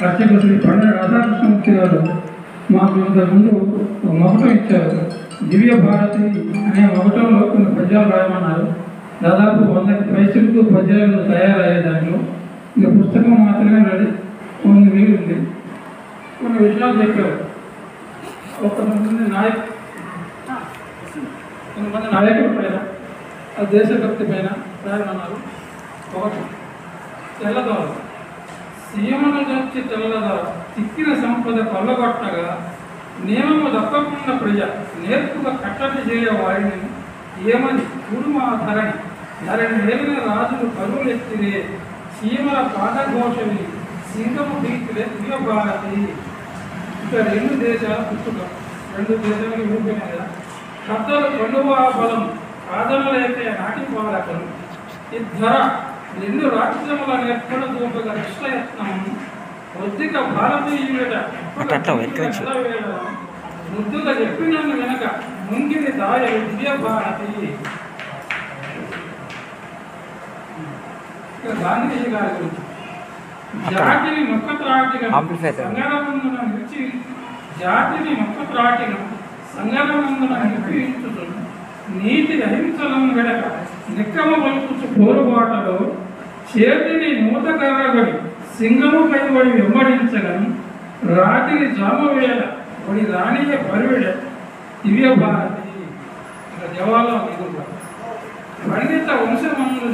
అర్చకులు శ్రీ పండుగ రాధాకృష్ణమూర్తి గారు మాకు ఇంతకుముందు మకుటం ఇచ్చారు. దివ్య భారతి అనే మకుటంలో కొన్ని పద్యాలు రాయమన్నారు. దాదాపు 100కి పైసలకు పద్యాలు తయారయ్యే దాంట్లో ఇంకా పుస్తకం మాత్రమే రెడీ ఉంది, మిగిలింది. కొన్ని విషయాలు చెప్పారు. కొంతమంది నాయకుల పైన, దేశభక్తి పైన రాయమన్నారు. ఒకటి, తెల్లదోర సీమను వచ్చి తెల్లదోర తిక్కిన సంపద కొల్లగొట్టగా నియమము దక్కకుండా ప్రజ నేర్పుగా కట్టడి చేయ వారిని ఏమని కుడుమా ధరణి ఏలిన రాజులు కరువులు ఎత్తిరే సీమల పాదఘోషని సింగము భీతిరే దివ్య భారతి. ఇక 2 దేశాల పుస్తకం, 2 దేశాలకు విడిపోయినాయి కదా. కథలు కొండువా బలం కాదనలేక నాటి పాలకలు ఇద్దర 2 రాజ్యముల నేర్పణ దూపగా కృష్ణయత్నము ఒద్దిక భారతీయుడ ముద్దుగా చెప్పినన్ను వెనక ముంగిని దాయ దివ్య భారతి. గాంధీజీ గారి గురించి జాతిని మొక్క త్రాటిన సంగరమందున నిలిచి జాతిని మొక్క త్రాటిన సంగరమందున నిలిపించుతున్న నీతి అహింసలను వెనక నిక్కమ పలుకుచు పోరుబాటలో చేతిని మూత కర్రబడి సింగము కైబడి వెంబడించగను రాతిని జామవేళ ఒడి రాణియ పరివిడ దివ్య భారతి. ఇక జవాహర్లాల్ నెహ్రూ పండిత వంశమందు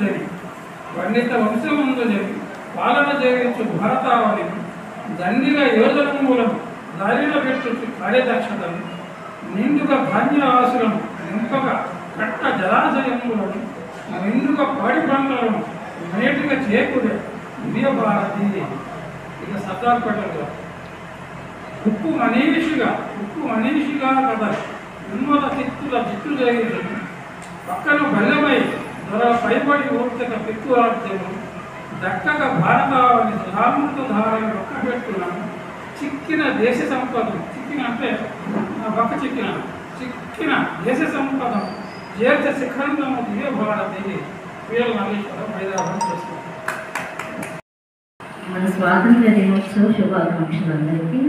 జరి పాలన చేయించు భారతావళిని దండిగా యోజనములను దారిలో పెట్టుచు కార్యదక్షతను నిండుగా ధాన్య ఆశలను నింపగా కట్ట జలాశయములను నిండుగా పాడి పంటలను నేటిగా చేకూరే దివ్య భారతి. ఇక సర్దార్ పటేల్ గారు ఉప్పు మనీషిగా కదా ఉన్మల చిత్తుల చిత్తు జరిగింది పక్కన బల్లమై దొర పైబడి ఓర్తక పిక్కు రాజ్యము దక్కగా భారతావని సుధామృత ధారణ ఒక్కబెట్టున్నాను చిక్కిన దేశ సంపదను చిక్కిన అంటే పక్క చిక్కిన దేశ సంపదను చేర్చ శిఖండము దివ్య భారతి. వీళ్ళ నాగేశ్వరం హైదరాబాద్ చేస్తున్నారు. మన స్వాతంత్ర దినోత్సవ శుభాకాంక్షలు అందరికీ.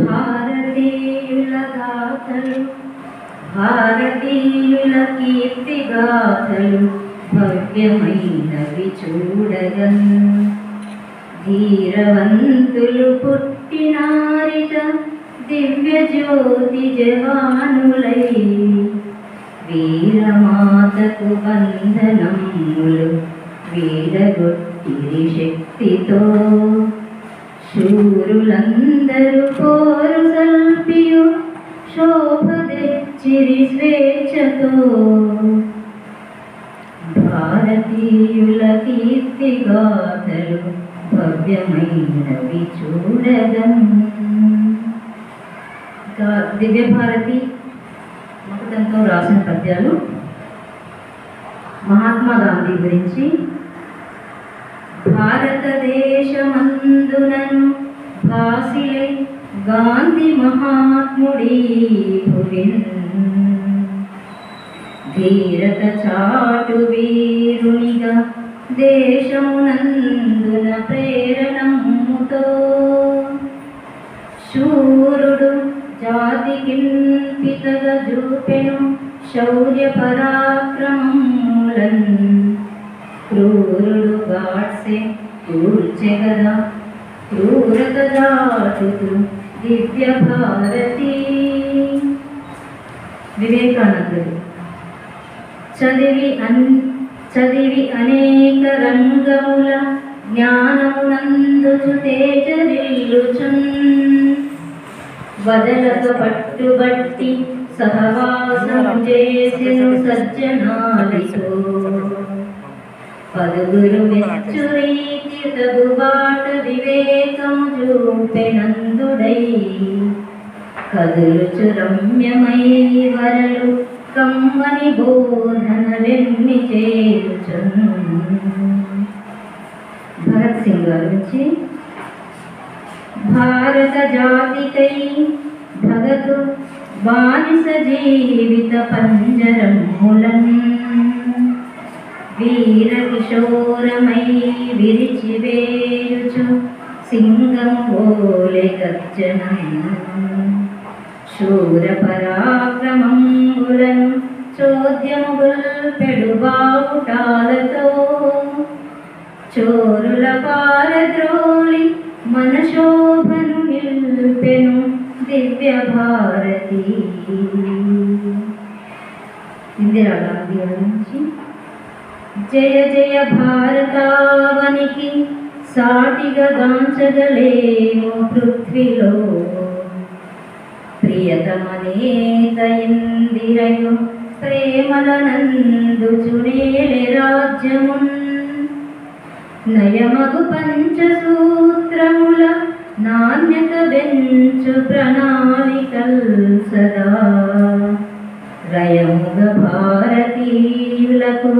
భారతీయుల గాథలు భారతీయుల కీర్తి గాథలు భవ్యమైనవి చూడగన్ ధీరవంతులు పుట్టినారిట దివ్య జ్యోతి జవానులై వీరమాతకు వందనములు వీరగొట్టిరి శక్తితో శూరులందరూ పోరు సల్పియు శోభ తెచ్చిరి స్వేచ్ఛతో భారతీయుల కీర్తి గాథలు భవ్యమైనవి చూడగం. దివ్య భారతి మకుటంతో రాసిన పద్యాలు. మహాత్మా గాంధీ గురించి. భారతదేశమందునను భాసిలే గాంధీ మహాత్ముడి భువిన్ ధీరత చాటు వీరునిగా దేశమునందున ప్రేరణముతో శూరుడు జాతికిన్ పితగా చూపెను శౌర్య పరాక్రమములన్ క్రూరుడు గాడ్సే కూర్చెగదా క్రూరత దాటుతూ దివ్య భారతి. వివేకానందుడు చదివి అనేక రంగముల జ్ఞానమునందుచు తేజరిల్లుచున్ వదలక పట్టుబట్టి సహవాసం చేసెను సజ్జనాలితో పదుగురు మెచ్చు రీతి తగుబాట వివేకము చూపెనందుడై కదులుచు రమ్యమై వరలు కమ్మని బోధనలెన్ని చేయుచును. భగత్ సింగ్ గారి నుంచి. భారత జాతికై భగతు బానిస జీవిత పంజరములన్ వీరకిశోరమై విరిచివేయుచు సింగమోలె గర్జనం శూర పరాక్రమంబులను చోద్యముగొల్పెడు బావుటాలతో చోరుల పారద్రోలి మన శోభను నిల్పెను దివ్య భారతి. ఇందిరాగాంధీ నుంచి జయ జయ భారతావనికి సాటిగా గాంచగలేమో పృథ్వీలో ప్రియతమనేత ఇందిరయు ప్రేమలనందుచునేలె రాజ్యమున్ నయమగు పంచసూత్రముల నాణ్యత బెంచు ప్రణాళికల్ సదా రయముగ భారతీయులకు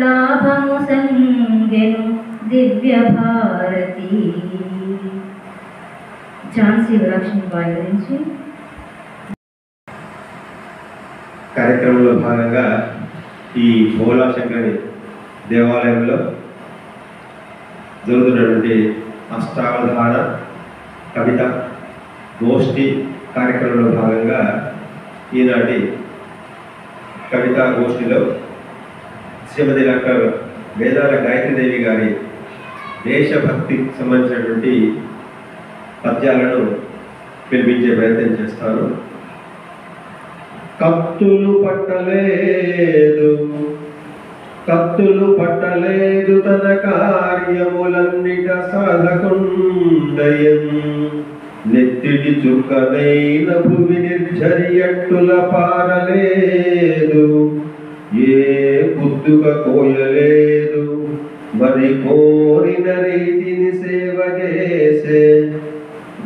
లాభము సంగెను దివ్య భారతి. ఝాన్సీ లక్ష్మీబాయి గురించి కార్యక్రమంలో భాగంగా ఈ భోలాశంకరి దేవాలయంలో జరుగుతున్నటువంటి అష్టావధాన కవిత గోష్ఠి కార్యక్రమంలో భాగంగా ఈనాటి కవితా గోష్ఠిలో శ్రీమతి డాక్టర్ వేదాల గాయత్రీదేవి గారి దేశభక్తికి సంబంధించినటువంటి పద్యాలను పిలిపించే ప్రయత్నం చేస్తాను. కత్తులు పట్టలేదు తన కార్యములన్నిట సాధకుండయన్ నెత్తిటి చుక్కనైన భూమి నిర్జరియట్టుల పారలేదు ఏ బుద్ధుక కోయలేదు మరి కోరిన రీతిని సేవ చేసే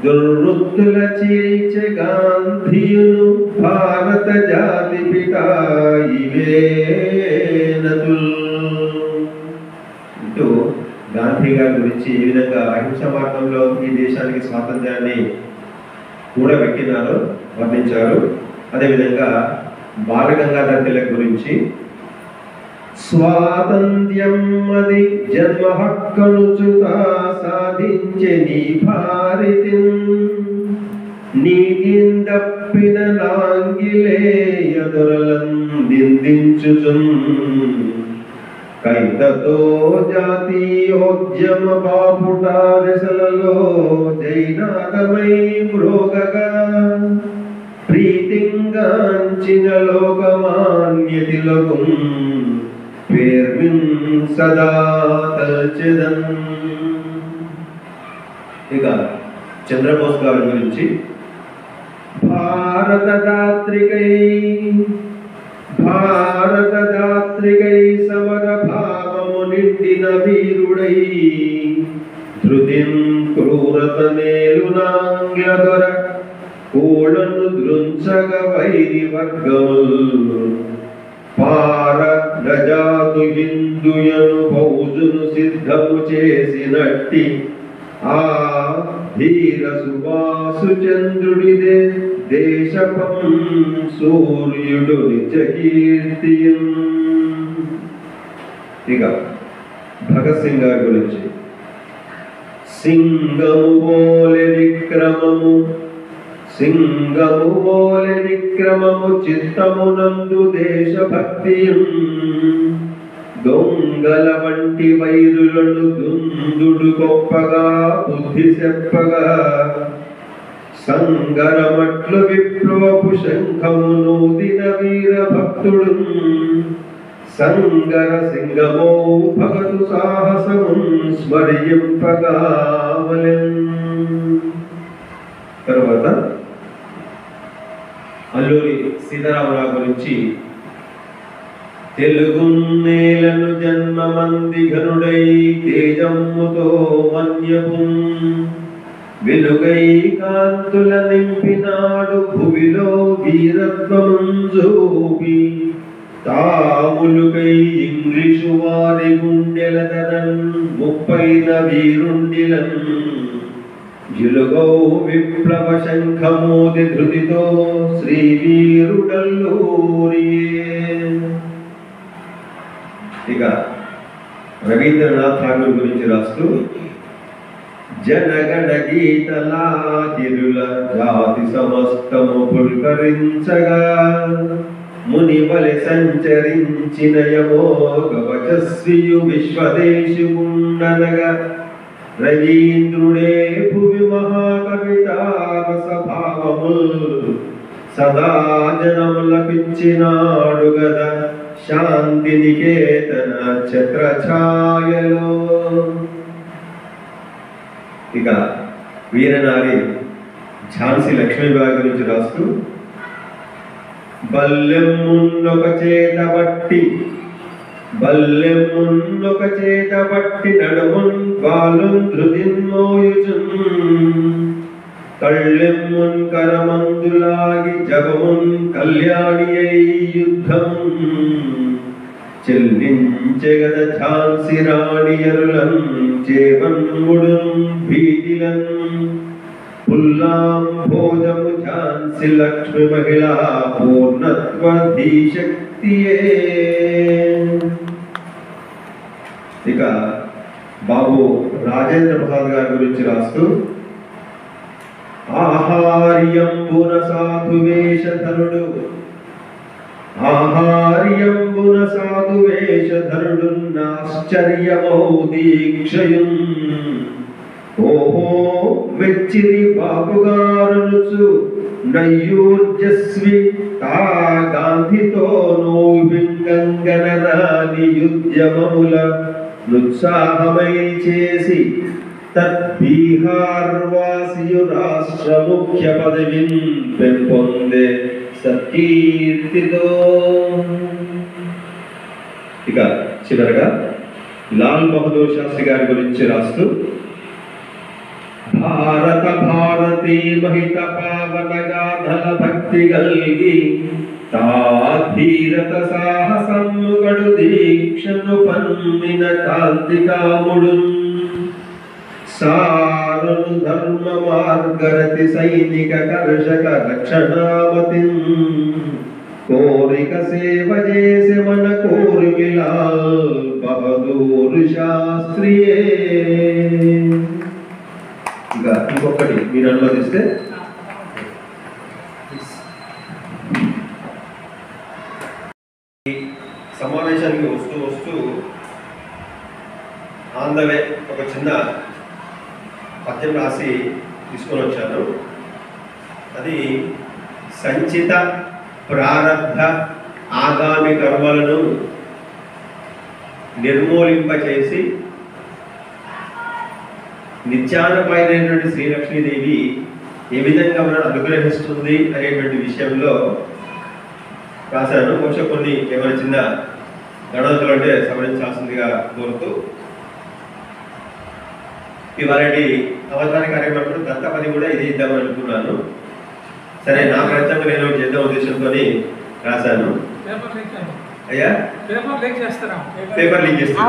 దుర్వృత్తుల చీల్చె గాంధీయును భారత జాతి పిత ఇవేనతుల్ అంటూ గాంధీ గారి గురించి ఏ విధంగా అహింస మార్గంలో ఈ దేశానికి స్వాతంత్ర్యాన్ని కూడబెట్టినారో వర్ణించారు. అదేవిధంగా బాలగంగాధర్ తిలక్ గురించి స్వాతంత్ర్యం అది జన్మ హక్కనుచుతా సాధించే నీ భారతి నీతిందప్పిన నాంగిలేయదొరలను నిందించుచున్ కైతతో జాతీయోద్యమ బాపుటా దశలలో జైనాదమై మ్రోగగా ప్రీతింగాంచిన లోకమాన్యతిలకు పేర్మిన్ సదా తల్చెదన్. ఇక చంద్రబోస్ గారి గురించి భారత దాత్రికై సమర భావము నిండిన వీరుడై ధృతిం క్రూరత నేలునాంగ్ల దొర కోళను దృంచగ వైరి వర్గములు పార రజాతు హిందుయను పౌజును సిద్ధము చేసినట్టి ఆ ధీర సువాసు చంద్రుడిదే దేశపం సూర్యుడు నిజ కీర్తియం. ఇక భగత్ సింగ్ గారి గురించి సింగము ఓలె విక్రమము చిత్తమునందు దేశభక్తియం దొంగల వంటి వైరులను దుందుడు గొప్పగా బుద్ధి చెప్పగా సంగరమట్లు విప్లవపు శంఖమును దిన వీర భక్తుడు సంగర సింగమో భగతు సాహసమున్ స్మరింపగావలెన్. తర్వాత అల్లూరి సీతారామరావు గురించి తెలుగు నేలను జన్మమంది ఘనుడై తేజమ్ముతో మన్యపు వెలుగై కాంతుల నింపినాడు భువిలో వీరత్వముంజూపి తాములుకై ఇంగ్లీషు వారి గుండెల ధరన్ ముప్పైన వీరుండిలన్ జిలుగౌ విప్లవ శంఖమోది ధృతితో శ్రీ వీరుడల్లూరియే. ఇక రవీంద్రనాథ్ ఠాగూర్ గురించి రాస్తూ జనగణ గీతలాతిరుల జాతి సమస్తము పుల్కరించగా మునివలె సంచరించిన యమోగ వచస్వియు విశ్వదేశుండనగా రవీంద్రుడే భువి మహాకవితారస భావముల్ సదా జనములకిచ్చినాడు గద శాంతి నికేతన ఛత్రఛాయలో. ఇక వీరనారి ఝాన్సీ లక్ష్మీబాయి గురించి రాస్తూ బల్లెమ్మున్నొక చేత బట్టి నడుమున్ బాలున్ ధృతిన్మోయుచున్ కళ్ళెమ్మున్ కరమందులాగి జగమున్ కళ్యాణియై యుద్ధం చెల్లించెగద ఝాన్సీ రాణియరులన్ చేవన్ముడున్ భీతిలన్ పుల్లాం భోజము ఝాన్సీ లక్ష్మి మహిళా పూర్ణత్వ ధీశక్తియే. ఇక బాబు రాజేంద్ర ప్రసాద్ గారి గురించి రాస్తూ ఆహార్యంబున సాధువేషధరుడు నాశ్చర్యమౌ దీక్షయున్ ఓహో వెచ్చిరి బాబుగారునుచు నయ్యూర్జస్వి తా గాంధితో నోవింగంగన రాని యుద్యమముల నుత్సాహమై చేసి తద్బీహార్వాసియు రాష్ట్ర ముఖ్య పదవిన్ పెంపొందే సత్కీర్తితో. ఇక చివరగా లాల్ బహదూర్ శాస్త్రి గారి గురించి రాస్తూ భారత భారతీ మహిత పావన గాధల భక్తి గల్గి తాధీరత సాహసముగడు దీక్షను పన్మిన కాంతికాముడు సారును ధర్మ మార్గరతి సైనిక కర్షక రక్షణామతి కోరిక సేవ చేసి మన కోరిమిలాల్ బహదూర్ శాస్త్రియే. ఇక ఇంకొకటి మీరు అనుమతిస్తే సమావేశానికి వస్తూ ఆన్ ద వే ఒక చిన్న పద్యం రాసి తీసుకొని వచ్చాను. అది సంచిత ప్రారబ్ధ ఆగామి కర్మలను నిర్మూలింపచేసి నిత్యానపాయైనటువంటి శ్రీలక్ష్మీదేవి ఏ విధంగా మనల్ని అనుగ్రహిస్తుంది అనేటువంటి విషయంలో రాశాను. కొంచెం కొన్ని ఏమైనా చిన్న గణనలు అంటే సవరించాల్సిందిగా కోరుతూ ఇవాళ అవతార కార్యక్రమంలో దత్తపది కూడా ఇది ఇద్దామని అనుకున్నాను. సరే నా ప్రయత్నంగా నేను చేద్దాం ఉద్దేశంతో రాశాను. అయ్యా పేపర్ లీక్ చేస్తాను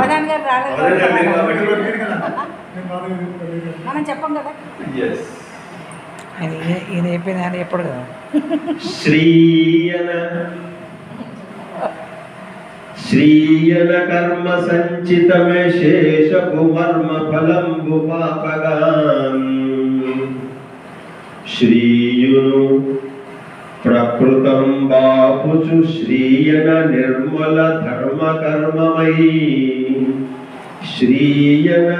ఇది అయిపోయింది ఎప్పుడు కదా శ్రీయన కర్మ సంచితమే శేషపు మర్మ ఫలంబు పాపగాన్ శ్రీయును ప్రకృతం బాపుచు శ్రీయన నిర్మల ధర్మ కర్మమై శ్రీయన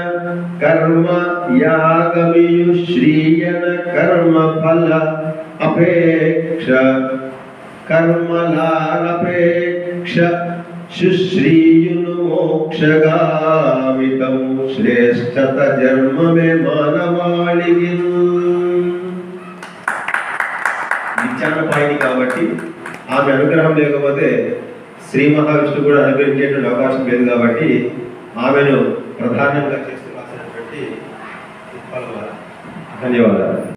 కర్మ యాగమియు శ్రీయన కర్మ ఫల అపేక్ష కర్మలానపేక్ష సుశ్రీయును మోక్షగామితం శ్రేష్టత జన్మమే మానవాళికి నిత్యానపాయిని కాబట్టి ఆమె అనుగ్రహం లేకపోతే శ్రీ మహావిష్ణు కూడా అనుగ్రహించేటువంటి అవకాశం లేదు కాబట్టి ఆమెను ప్రధానంగా చేస్తూ రాసినటువంటి ధన్యవాదాలు.